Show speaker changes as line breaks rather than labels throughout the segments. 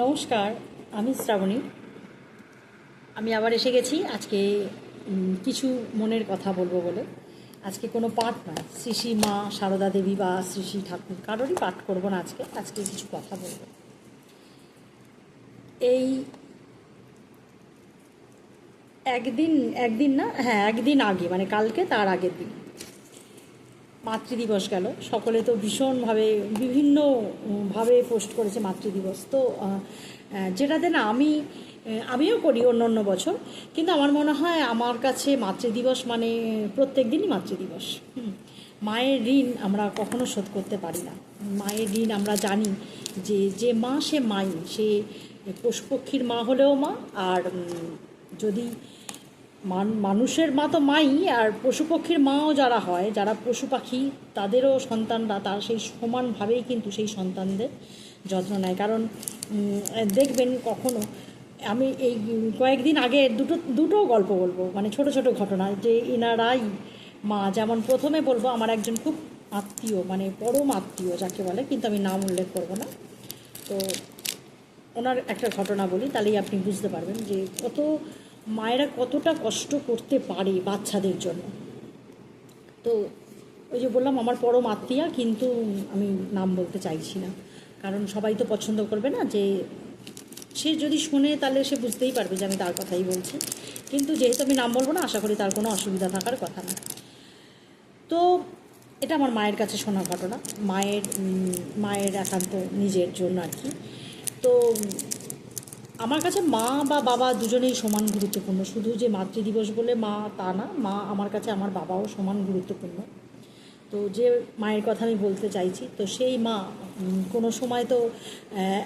নমস্কার, আমি শ্রাবণী। আমি আবার এসে গেছি আজকে কিছু মনের কথা বলবো বলে। আজকে কোনো পাঠ নয়, শ্রী শ্রী মা সারদা দেবী বা শ্রী শ্রী ঠাকুর কারোরই পাঠ করবো না। আজকে কিছু কথা বলবো। এই একদিন না, হ্যাঁ একদিন আগে, মানে কালকে তার আগের দিন মাতৃদিবস গেল। সকলে তো ভীষণভাবে বিভিন্নভাবে পোস্ট করেছে মাতৃদিবস। তো যেটাতে না আমিও করি অন্য বছর, কিন্তু আমার মনে হয় আমার কাছে মাতৃদিবস মানে প্রত্যেক দিনই মাতৃদিবস। মায়ের ঋণ আমরা কখনো শোধ করতে পারি না। মায়ের ঋণ আমরা জানি যে যে মা সে মাই, সে পশুপক্ষীর মা হলেও মা, আর যদি মানুষের মা তো মাই, আর পশু পক্ষীর মাও যারা হয়, যারা পশু পাখি, তাদেরও সন্তানরা তার সেই সমানভাবেই কিন্তু সেই সন্তানদের যত্ন নেয়। কারণ দেখবেন কখনো, আমি এই কয়েকদিন আগে দুটো গল্প বলবো, মানে ছোট ছোট ঘটনা, যে এনারাই মা। যেমন প্রথমে বলবো আমার একজন খুব আত্মীয়, মানে পরম আত্মীয় যাকে বলে, কিন্তু আমি নাম উল্লেখ করবো না। তো ওনার একটা ঘটনা বলি, তাহলেই আপনি বুঝতে পারবেন যে মায়েরা কতটা কষ্ট করতে পারে বাচ্চাদের জন্য। তো ওই যে বললাম আমার পরম আত্মীয়া, কিন্তু আমি নাম বলতে চাইছি না, কারণ সবাই তো পছন্দ করবে না। যে সে যদি শোনে তাহলে সে বুঝতেই পারবে যে আমি তার কথাই বলছি, কিন্তু যেহেতু আমি নাম বলবো না, আশা করি তার কোনো অসুবিধা থাকার কথা না। তো এটা আমার মায়ের কাছে শোনা ঘটনা, মায়ের একান্ত নিজের জন্য আর কি। তো আমার কাছে মা বা বাবা দুজনেই সমান গুরুত্বপূর্ণ। শুধু যে মাতৃদিবস বলে মা তা না, মা আমার কাছে আমার বাবাও সমান গুরুত্বপূর্ণ। তো যে মায়ের কথা আমি বলতে চাইছি, তো সেই মা কোনো সময় তো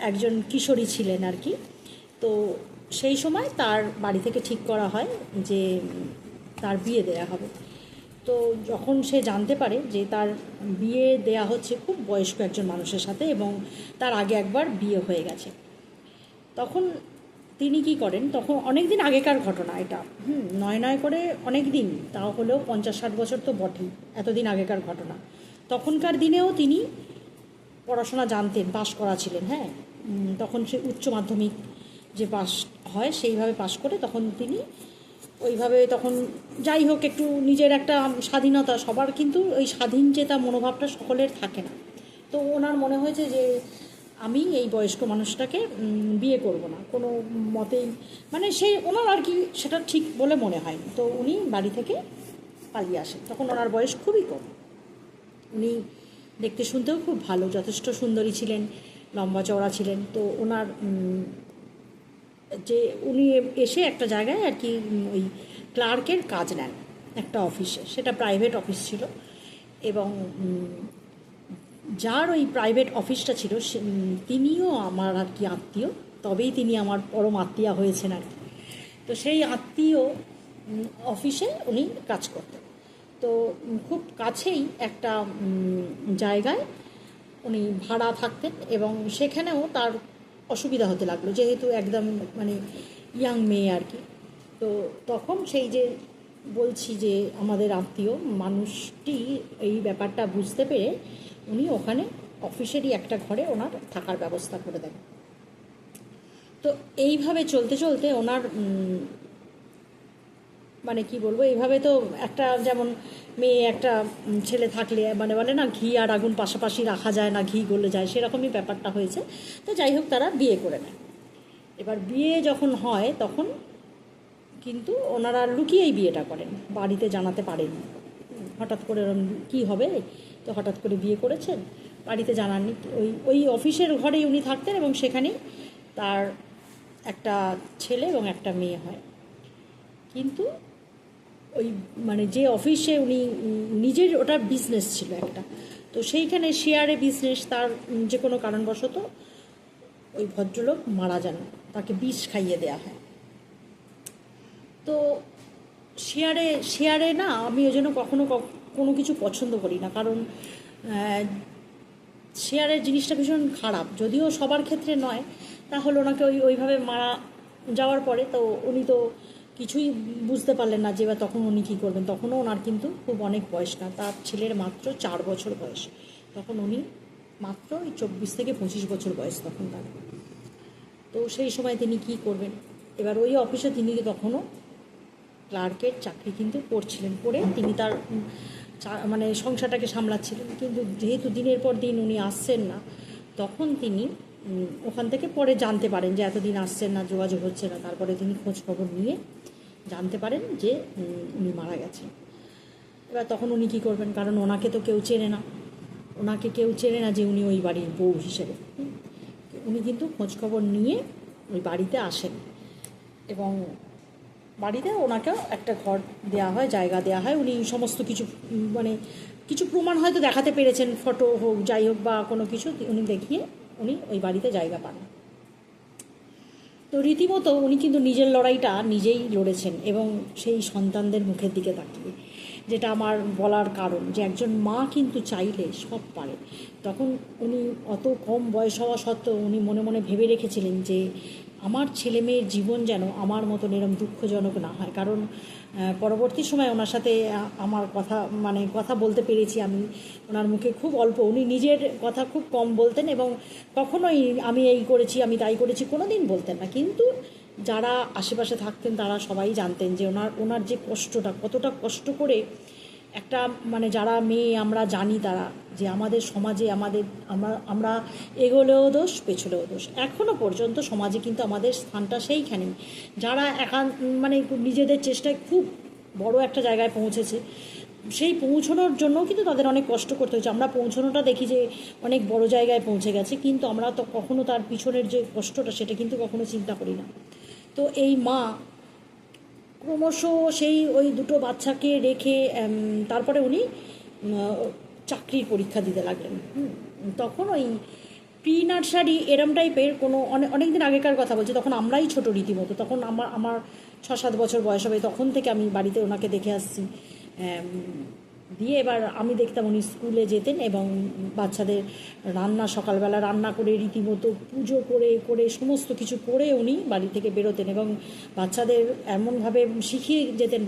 একজন কিশোরী ছিলেন আর কি। তো সেই সময় তার বাড়ি থেকে ঠিক করা হয় যে তার বিয়ে দেয়া হবে। তো যখন সে জানতে পারে যে তার বিয়ে দেয়া হচ্ছে খুব বয়স্ক একজন মানুষের সাথে, এবং তার আগে একবার বিয়ে হয়ে গেছে, তখন তিনি কি করেন, তখন অনেক দিন আগেকার ঘটনা এটা, নয় করে অনেক দিন, তাও হলেও 50-60 বছর তো বটেই, এতদিন আগেকার ঘটনা। তখনকার দিনেও তিনি পড়াশোনা জানতেন, পাশ করা ছিলেন, হ্যাঁ। তখন সে উচ্চ মাধ্যমিক যে পাশ হয় সেইভাবে পাশ করে তখন তিনি ওইভাবে, তখন যাই হোক একটু নিজের একটা স্বাধীনতা, সবার কিন্তু ওই স্বাধীন চেতা মনোভাবটা সকলের থাকে না। তো ওনার মনে হয়েছে যে আমি এই বয়স্ক মানুষটাকে বিয়ে করব না কোনো মতেই, মানে সেই ওনার আর কি সেটা ঠিক বলে মনে হয়নি। তো উনি বাড়ি থেকে পালিয়ে আসেন। তখন ওনার বয়স খুবই কম, উনি দেখতে শুনতেও খুব ভালো, যথেষ্ট সুন্দরী ছিলেন, লম্বা চওড়া ছিলেন। তো ওনার যে উনি এসে একটা জায়গায় আর কি ওই ক্লার্কের কাজ নেন একটা অফিসে, সেটা প্রাইভেট অফিস ছিল, এবং যার ওই প্রাইভেট অফিসটা ছিল তিনিও আমার আর কি আত্মীয়, তবেই তিনি আমার পরম আত্মীয়া হয়েছেন আর কি। তো সেই আত্মীয় অফিসে উনি কাজ করতেন। তো খুব কাছেই একটা জায়গায় উনি ভাড়া থাকতেন, এবং সেখানেও তার অসুবিধা হতে লাগলো, যেহেতু একদম মানে ইয়াং মেয়ে আর কি। তো তখন সেই যে বলছি যে আমাদের আত্মীয় মানুষটি এই ব্যাপারটা বুঝতে পেরে উনি ওখানে অফিসেরই একটা ঘরে ওনার থাকার ব্যবস্থা করে দেন। তো এইভাবে চলতে চলতে ওনার মানে কি বলবো, এইভাবে তো একটা যেমন মেয়ে একটা ছেলে থাকলে মানে বলে না ঘি আর আগুন পাশাপাশি রাখা যায় না, ঘি গলে যায়, সেরকমই ব্যাপারটা হয়েছে। তো যাই হোক তারা বিয়ে করে নেয়। এবার বিয়ে যখন হয় তখন কিন্তু ওনারা লুকিয়েই বিয়েটা করেন, বাড়িতে জানাতে পারেননি। হঠাৎ করে কী হবে, তো হঠাৎ করে বিয়ে করেছেন, বাড়িতে জানাননি। ওই অফিসের ঘরেই উনি থাকতেন, এবং সেখানেই তার একটা ছেলে এবং একটা মেয়ে হয়। কিন্তু ওই মানে যে অফিসে উনি নিজের, ওটা বিজনেস ছিল একটা, তো সেইখানে শেয়ারে বিজনেস, তার যে কোনো কারণবশত ওই ভদ্রলোক মারা যান, তাকে বিষ খাইয়ে দেওয়া হয়। তো শেয়ারে না আমি ওই জন্য কখনো কোনো কিছু পছন্দ করি না, কারণ শেয়ারের জিনিসটা ভীষণ খারাপ, যদিও সবার ক্ষেত্রে নয়। তাহলে ওনাকে ওইভাবে মারা যাওয়ার পরে তো উনি তো কিছুই বুঝতে পারলেন না যে বা তখন উনি কী করবেন। তখনও ওনার কিন্তু খুব অনেক বয়স না, তার ছেলের মাত্র 4 বছর বয়স, তখন উনি মাত্র ওই 24 থেকে 25 বছর বয়স তখন তার। তো সেই সময় তিনি কি করবেন? এবার ওই অফিসে তিনি তখনও ক্লার্কের চাকরি কিন্তু করছিলেন, করে তিনি তার মানে সংসারটাকে সামলাচ্ছিলেন। কিন্তু যেহেতু দিনের পর দিন উনি আসছেন না, তখন তিনি ওখান থেকে পরে জানতে পারেন যে এতদিন আসছেন না, যোগাযোগ হচ্ছে না। তারপরে তিনি খোঁজ খবর নিয়ে জানতে পারেন যে উনি মারা গেছেন। এবার তখন উনি কী করবেন? কারণ ওনাকে তো কেউ চেনে না, ওনাকে কেউ চেনে না যে উনি ওই বাড়ির বউ হিসেবে। উনি কিন্তু খোঁজখবর নিয়ে ওই বাড়িতে আসেন এবং বাড়িতে ওনাকেও একটা ঘর দেওয়া হয়, জায়গা দেওয়া হয়। উনি সমস্ত কিছু মানে কিছু প্রমাণ হয়তো দেখাতে পেরেছেন, ফটো হোক যাই হোক বা কোনো কিছু উনি দেখিয়ে উনি ওই বাড়িতে জায়গা পান। তো রীতিমতো উনি কিন্তু নিজের লড়াইটা নিজেই লড়েছেন এবং সেই সন্তানদের মুখের দিকে তাকিয়ে, যেটা আমার বলার কারণ যে একজন মা কিন্তু চাইলে সব পারে। তখন উনি অত কম বয়স হওয়া সত্ত্বেও উনি মনে মনে ভেবে রেখেছিলেন যে আমার ছেলে মেয়ের জীবন যেন আমার মতন এরম দুঃখজনক না হয়। কারণ পরবর্তী সময় ওনার সাথে আমার কথা বলতে পেরেছি আমি ওনার মুখে, খুব অল্প। উনি নিজের কথা খুব কম বলতেন এবং কখনোই আমি এই করেছি, আমি তাই করেছি কোনো দিন বলতেন না। কিন্তু যারা আশেপাশে থাকতেন তারা সবাই জানতেন যে ওনার যে কষ্টটা, কতটা কষ্ট করে একটা মানে যারা মেয়ে আমরা জানি তারা যে আমাদের সমাজে আমরা এগোলেও দোষ, পেছলেও দোষ। এখনও পর্যন্ত সমাজে কিন্তু আমাদের স্থানটা সেইখানেই। যারা মানে নিজেদের চেষ্টায় খুব বড় একটা জায়গায় পৌঁছেছে, সেই পৌঁছানোর জন্যও কিন্তু তাদের অনেক কষ্ট করতে হয়েছে। আমরা পৌঁছানোটা দেখি যে অনেক বড় জায়গায় পৌঁছে গেছে, কিন্তু আমরা তো কখনো তার পিছনের যে কষ্টটা সেটা কিন্তু কখনো চিন্তা করি না। তো এই মা ক্রমশ সেই ওই দুটো বাচ্চাকে রেখে তারপরে উনি চাকরির পরীক্ষা দিতে লাগলেন। তখন ওই প্রি নার্সারি এরম টাইপের কোনো অনেক দিন আগেকার কথা বলছি, তখন আমরাই ছোটো রীতিমতো। তখন আমার 6-7 বছর বয়স হবে, তখন থেকে আমি বাড়িতে ওনাকে দেখে আসছি। দিয়ে এবার আমি দেখতাম উনি স্কুলে যেতেন এবং বাচ্চাদের সকালবেলা রান্না করে রীতিমতো পুজো করে সমস্ত কিছু করে উনি বাড়ি থেকে বেরোতেন এবং বাচ্চাদের এমনভাবে শিখিয়ে যেতেন।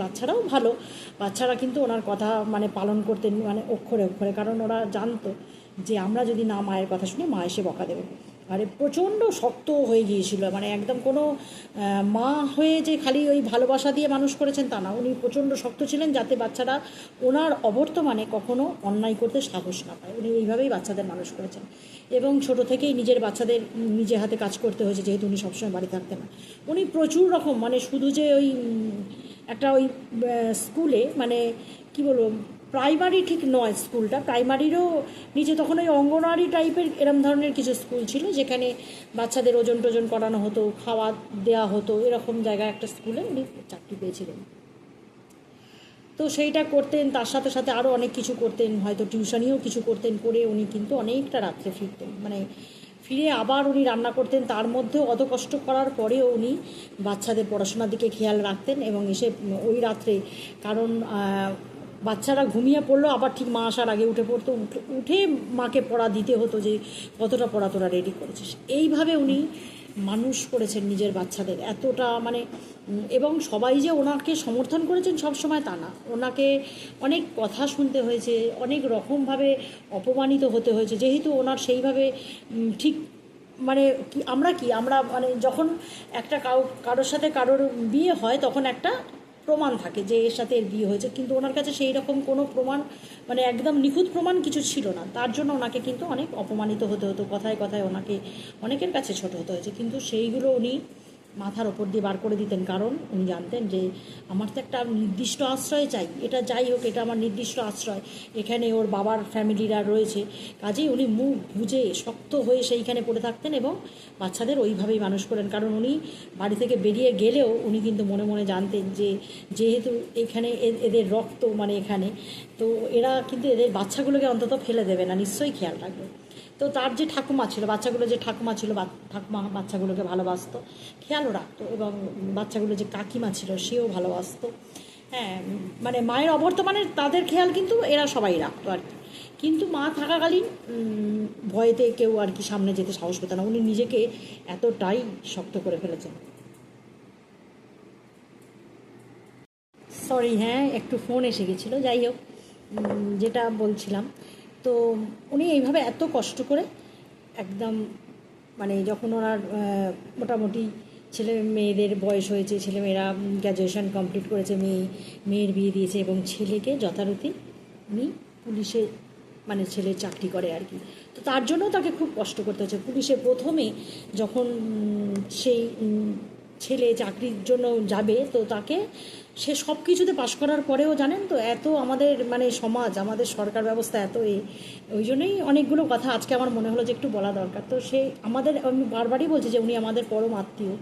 বাচ্চারা কিন্তু ওনার কথা মানে পালন করতেন, মানে অক্ষরে অক্ষরে। কারণ ওরা জানতো যে আমরা যদি না মায়ের কথা শুনি, মা এসে বকা দেবে। আরে প্রচণ্ড শক্ত হয়ে গিয়েছিল, মানে একদম কোনো মা হয়ে যে খালি ওই ভালোবাসা দিয়ে মানুষ করেছেন তা না, উনি প্রচণ্ড শক্ত ছিলেন যাতে বাচ্চারা ওনার অবর্তমানে কখনো অন্যায় করতে সাহস না পায়। উনি এইভাবেই বাচ্চাদের মানুষ করেছেন এবং ছোটো থেকেই নিজের বাচ্চাদের নিজে হাতে কাজ করতে হয়েছে, যেহেতু উনি সবসময় বাড়ি থাকতেন না। উনি প্রচুর রকম মানে শুধু যে ওই একটা ওই স্কুলে মানে কী বলবো, প্রাইমারি ঠিক নয় স্কুলটা, প্রাইমারিরও নিচে তখন ওই অঙ্গনওয়াড়ি টাইপের এরম ধরনের কিছু স্কুল ছিল, যেখানে বাচ্চাদের ওজন টোজন করানো হতো, খাওয়া দেওয়া হতো, এরকম জায়গায় একটা স্কুলে উনি চাকরি পেয়েছিলেন। তো সেইটা করতেন, তার সাথে সাথে আরও অনেক কিছু করতেন, হয়তো টিউশনিও কিছু করতেন। করে উনি কিন্তু অনেকটা রাত্রে ফিরতেন, মানে ফিরে আবার উনি রান্না করতেন। তার মধ্যেও অত কষ্ট করার পরেও উনি বাচ্চাদের পড়াশোনার দিকে খেয়াল রাখতেন এবং এসে ওই রাত্রে, কারণ বাচ্চারা ঘুমিয়ে পড়লো আবার ঠিক মা আসার আগে উঠে পড়তো, উঠে মাকে পড়া দিতে হতো যে কতটা পড়া তোরা রেডি করেছিস। এইভাবে উনি মানুষ করেছেন নিজের বাচ্চাদের এতটা মানে। এবং সবাই যে ওনাকে সমর্থন করেছেন সব সময় তা না, ওনাকে অনেক কথা শুনতে হয়েছে, অনেক রকমভাবে অপমানিত হতে হয়েছে, যেহেতু ওনার সেইভাবে ঠিক মানে আমরা মানে যখন একটা কারোর সাথে কারোর বিয়ে হয় তখন একটা প্রমাণ থাকে যে এর সাথে এর বিয়ে হয়েছে, কিন্তু ওনার কাছে সেই রকম কোনো প্রমাণ মানে একদম নিখুঁত প্রমাণ কিছু ছিল না। তার জন্য ওনাকে কিন্তু অনেক অপমানিত হতে হতো, কথায় কথায় ওনাকে অনেকের কাছে ছোট হতে হয়েছে, কিন্তু সেইগুলো উনি মাথার ওপর দিয়ে বার করে দিতেন। কারণ উনি জানতেন যে আমার তো একটা নির্দিষ্ট আশ্রয় চাই, এটা যাই হোক এটা আমার নির্দিষ্ট আশ্রয়, এখানে ওর বাবার ফ্যামিলিরা রয়েছে। কাজেই উনি মুখ বুজে শক্ত হয়ে সেইখানে পড়ে থাকতেন এবং বাচ্চাদের ওইভাবেই মানুষ করেন। কারণ উনি বাড়ি থেকে বেরিয়ে গেলেও উনি কিন্তু মনে মনে জানতেন যে যেহেতু এখানে এদের রক্ত মানে এখানে, তো এরা কিন্তু এদের বাচ্চাগুলোকে অন্তত ফেলে দেবে না, নিশ্চয়ই খেয়াল রাখবে। তো তার যে ঠাকুমা ছিল, ঠাকুমা বাচ্চাগুলোকে ভালোবাসতো, খেয়ালও রাখতো, এবং বাচ্চাগুলো যে কাকিমা ছিল সেও ভালোবাসতো। হ্যাঁ, মানে মায়ের অবর্তমানে তাদের খেয়াল কিন্তু এরা সবাই রাখতো আর কি। কিন্তু মা থাকাকালীন ভয়েতে কেউ আর কি সামনে যেতে সাহস পেত না। উনি নিজেকে এতটাই শক্ত করে ফেলেছেন। সরি, হ্যাঁ একটু ফোন এসে গেছিলো। যাই হোক, যেটা বলছিলাম, তো উনি এইভাবে এত কষ্ট করে একদম মানে যখন ওনার মোটামুটি ছেলে মেয়েদের বয়স হয়েছে, ছেলেমেয়েরা গ্র্যাজুয়েশন কমপ্লিট করেছে, মেয়ের বিয়ে দিয়েছে এবং ছেলেকে যথারীতি উনি পুলিশে মানে ছেলে চাকরি করে আর কি। তো তার জন্য তাকে খুব কষ্ট করতে হচ্ছে। পুলিশে প্রথমে যখন সেই ছেলে চাকরির জন্য যাবে, তো তাকে সে সব কিছুতে পাশ করার পরেও জানেন তো এত আমাদের মানে সমাজ, আমাদের সরকার ব্যবস্থা এত ওই জন্যই অনেকগুলো কথা আজকে আমার মনে হলো যে একটু বলা দরকার। তো সে আমাদের, আমি বারবারই বলছি যে উনি আমাদের পরম আত্মীয়।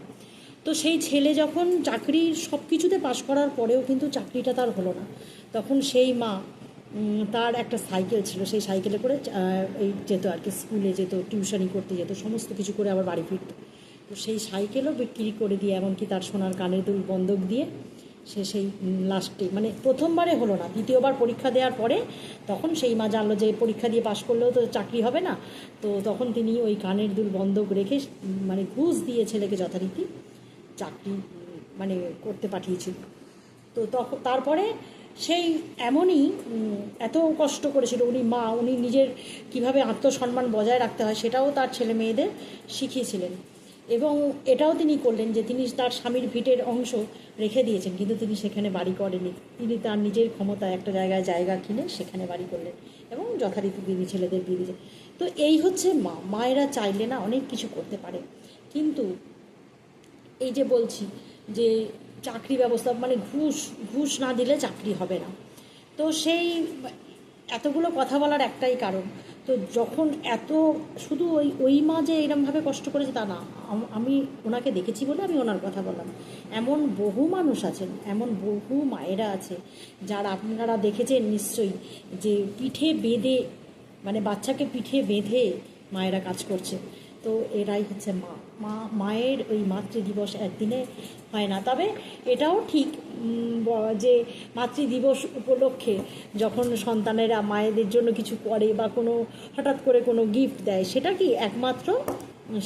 তো সেই ছেলে যখন চাকরির সব কিছুতে পাশ করার পরেও কিন্তু চাকরিটা তার হলো না, তখন সেই মা তার একটা সাইকেল ছিল, সেই সাইকেলে করে এই যেত আর কি, স্কুলে যেত, টিউশনি করতে যেত, সমস্ত কিছু করে আবার বাড়ি ফিরত। তো সেই সাইকেলও বিক্রি করে দিয়ে, এমনকি তার সোনার কানের দুল বন্ধক দিয়ে সে সেই লাস্টে মানে প্রথমবারে হলো না, দ্বিতীয়বার পরীক্ষা দেওয়ার পরে তখন সেই মা জানলো যে পরীক্ষা দিয়ে পাশ করলেও তো চাকরি হবে না। তো তখন তিনি ওই কানের দুল বন্ধক রেখে মানে ঘুষ দিয়ে ছেলেকে যথারীতি চাকরি মানে করতে পাঠিয়েছিল। তো তখন তারপরে সেই এমনই এত কষ্ট করেছিল উনি মা, উনি নিজের কীভাবে আত্মসম্মান বজায় রাখতে হয় সেটাও তার ছেলে মেয়েদের শিখিয়েছিলেন। এবং এটাও তিনি করলেন যে তিনি তার স্বামীর ভিটের অংশ রেখে দিয়েছেন, কিন্তু তিনি সেখানে বাড়ি করেননি। তিনি তার নিজের ক্ষমতায় একটা জায়গা কিনে সেখানে বাড়ি করলেন এবং যথারীতি তিনি ছেলেদের বিয়ে দিয়েছেন। তো এই হচ্ছে মা, মায়েরা চাইলে না অনেক কিছু করতে পারে। কিন্তু এই যে বলছি যে চাকরি ব্যবস্থা মানে ঘুষ না দিলে চাকরি হবে না, তো সেই এতগুলো কথা বলার একটাই কারণ। তো যখন এত শুধু ওই মা যে এরমভাবে কষ্ট করেছে তা না, আমি ওনাকে দেখেছি বলে আমি ওনার কথা বললাম। এমন বহু মানুষ আছেন, এমন বহু মায়েরা আছে যারা আপনারা দেখেছেন নিশ্চয়ই, যে পিঠে বেঁধে মানে বাচ্চাকে পিঠে বেঁধে মায়েরা কাজ করছে। তো এরাই হচ্ছে মায়ের ওই মাতৃদিবস একদিনে হয় না। তবে এটাও ঠিক যে মাতৃদিবস উপলক্ষে যখন সন্তানেরা মায়েদের জন্য কিছু করে বা কোনো হঠাৎ করে কোনো গিফট দেয়, সেটা কি একমাত্র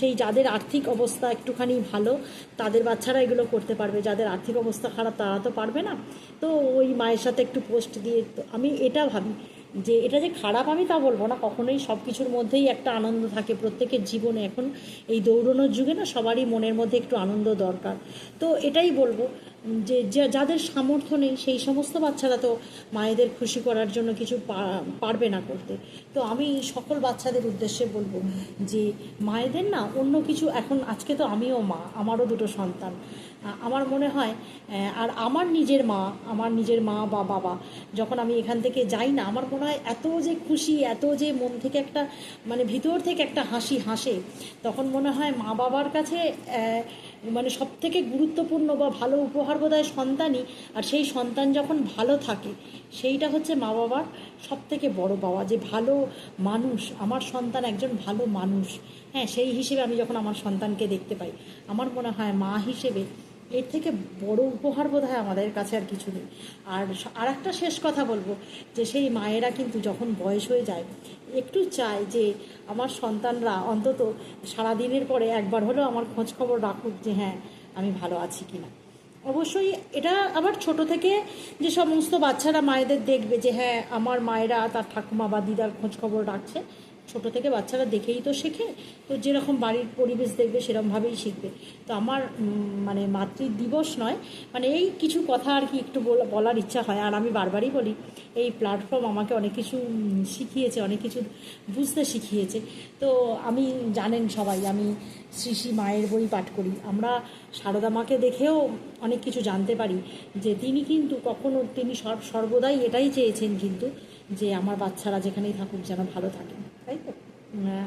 সেই যাদের আর্থিক অবস্থা একটুখানি ভালো তাদের বাচ্চারা এগুলো করতে পারবে, যাদের আর্থিক অবস্থা খারাপ তারা তো পারবে না। তো ওই মায়ের সাথে একটু পোস্ট দিয়ে, তো আমি এটা ভাবি যে এটা যে খারাপ আমি তা বলবো না, কখনোই সব কিছুর মধ্যেই একটা আনন্দ থাকে প্রত্যেকের জীবনে। এখন এই দৌড়নোর যুগে না সবারই মনের মধ্যে একটু আনন্দ দরকার। তো এটাই বলবো যে যাদের সামর্থ্য নেই সেই সমস্ত বাচ্চারা তো মায়েদের খুশি করার জন্য কিছু পারবে না করতে। তো আমি সকল বাচ্চাদের উদ্দেশ্যে বলবো যে মায়েদের না অন্য কিছু, এখন আজকে তো আমিও মা, আমারও দুটো সন্তান। আমার মনে হয় আর আমার নিজের মা বা বাবা যখন আমি এখান থেকে যাই না, আমার মনে হয় এত যে খুশি, এত যে মন থেকে একটা মানে ভিতর থেকে একটা হাসি হাসে, তখন মনে হয় মা বাবার কাছে মানে সব থেকে গুরুত্বপূর্ণ বা ভালো উপহার বোধহয় সন্তানই। আর সেই সন্তান যখন ভালো থাকে সেইটা হচ্ছে মা বাবার সব থেকে বড় পাওয়া, যে ভালো মানুষ, আমার সন্তান একজন ভালো মানুষ। হ্যাঁ, সেই হিসেবে আমি যখন আমার সন্তানকে দেখতে পাই, আমার মনে হয় মা হিসেবে এর থেকে বড় উপহার বোধহয় আমাদের কাছে আর কিছু নেই। আর একটা শেষ কথা বলবো যে সেই মায়েরা কিন্তু যখন বয়স হয়ে যায় একটু চায় যে আমার সন্তানরা অন্তত সারাদিনের পরে একবার হলেও আমার খোঁজ খবর রাখুক যে হ্যাঁ আমি ভালো আছি কি না। অবশ্যই এটা আবার ছোট থেকে যে সমস্ত বাচ্চারা মায়েদের দেখবে যে হ্যাঁ আমার মায়েরা তার ঠাকুমা বা দিদার খোঁজ খবর রাখছে, ছোট থেকে বাচ্চারা দেখেই তো শেখে। তো যেরকম বাড়ির পরিবেশ দেখবে সেরকমভাবেই শিখবে। তো আমার মানে মাতৃদিবস নয়, মানে এই কিছু কথা আর কি একটু বলার ইচ্ছা হয়। আর আমি বারবারই বলি এই প্ল্যাটফর্ম আমাকে অনেক কিছু শিখিয়েছে, অনেক কিছু বুঝতে শিখিয়েছে। তো আমি জানেন সবাই আমি শ্রী শ্রী মায়ের বই পাঠ করি। আমরা সারদা মাকে দেখেও অনেক কিছু জানতে পারি যে তিনি কিন্তু কখনো তিনি সর্বদাই এটাই চেয়েছেন কিন্তু যে আমার বাচ্চারা যেখানেই থাকুক যেন ভালো থাকে, তাই তো?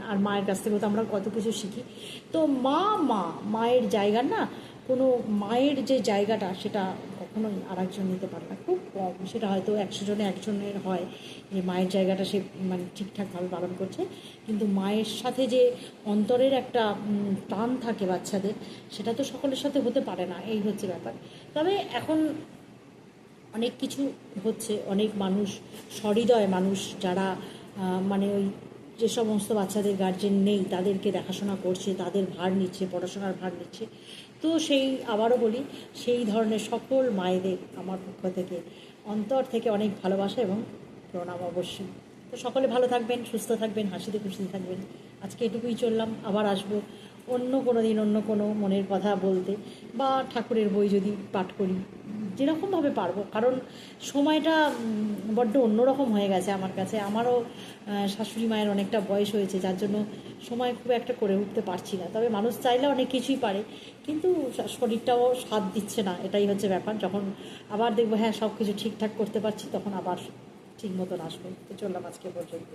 আর মায়ের কাছ থেকেও তো আমরা কত কিছু শিখি। তো মায়ের জায়গা না, কোনো মায়ের যে জায়গাটা সেটা কখনোই আর একজন নিতে পারে না, খুব কম। সেটা হয়তো 100 জনে একজনের হয় যে মায়ের জায়গাটা সে মানে ঠিকঠাকভাবে পালন করছে, কিন্তু মায়ের সাথে যে অন্তরের একটা টান থাকে বাচ্চাদের, সেটা তো সকলের সাথে হতে পারে না, এই হচ্ছে ব্যাপার। তবে এখন অনেক কিছু হচ্ছে, অনেক মানুষ সহৃদয় মানুষ যারা মানে ওই যে সমস্ত বাচ্চাদের গার্জেন নেই তাদেরকে দেখাশোনা করছে, তাদের ভার নিচ্ছে, পড়াশোনার ভার নিচ্ছে। তো সেই আবারও বলি সেই ধরনের সকল মায়েদের আমার পক্ষ থেকে অন্তর থেকে অনেক ভালোবাসা এবং প্রণাম অবশ্যই। তো সকলে ভালো থাকবেন, সুস্থ থাকবেন, হাসিতে খুশিতে থাকবেন। আজকে এটুকুই চললাম, আবার আসবো অন্য কোনো দিন অন্য কোনো মনের কথা বলতে, বা ঠাকুরের বই যদি পাঠ করি, যেরকমভাবে পারবো। কারণ সময়টা বড্ড অন্যরকম হয়ে গেছে আমার কাছে। আমারও শাশুড়ি মায়ের অনেকটা বয়স হয়েছে, যার জন্য সময় খুব একটা করে উঠতে পারছি না। তবে মানুষ চাইলে অনেক কিছুই পারে, কিন্তু শরীরটাও সাথ দিচ্ছে না, এটাই হচ্ছে ব্যাপার। যখন আবার দেখবো হ্যাঁ সব কিছু ঠিকঠাক করতে পারছি, তখন আবার ঠিক মতন আসবো। তো চললাম আজকে পর্যন্ত।